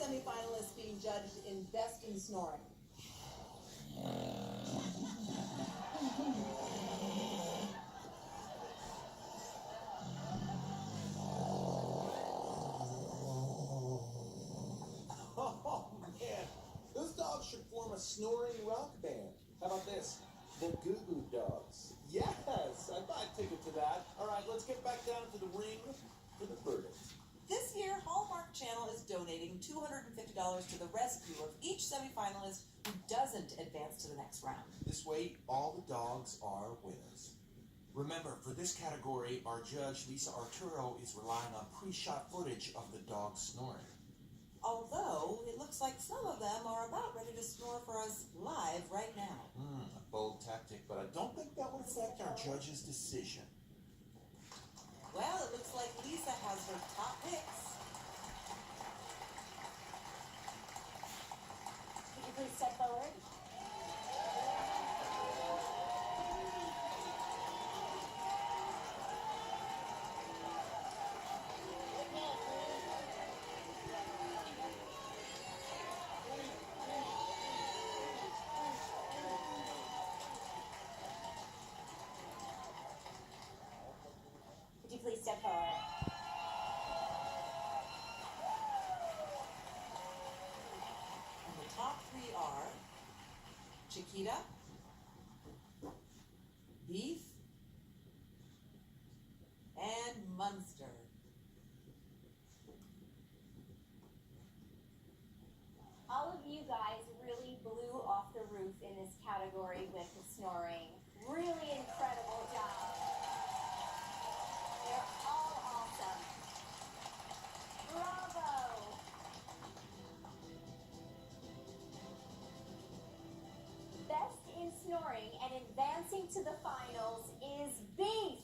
semifinalists being judged in Best in Snoring. Oh, man. Those dogs should form a snoring rock band. How about this? The Goo Goo Dogs. Yes, I'd buy a ticket to that. All right, let's get back down to the ring for the verdict. This year, Hallmark Channel is donating $250 to the rescue of each semifinalist who doesn't advance to the next round. This way, all the dogs are winners. Remember, for this category, our judge, Lisa Arturo, is relying on pre-shot footage of the dogs snoring. Although, it looks like some of them are about ready to snore for us live right now. A bold tactic, but I don't think that would affect our judge's decision. Well, it looks like Lisa has her top picks. Could you please step forward? Could you please step forward? And the top three are Chiquita, Beef, and Munster. All of you guys really blew off the roof in this category with the snoring. Really incredible job. They're all awesome. Bravo! Best in snoring and advancing to the finals is Beef.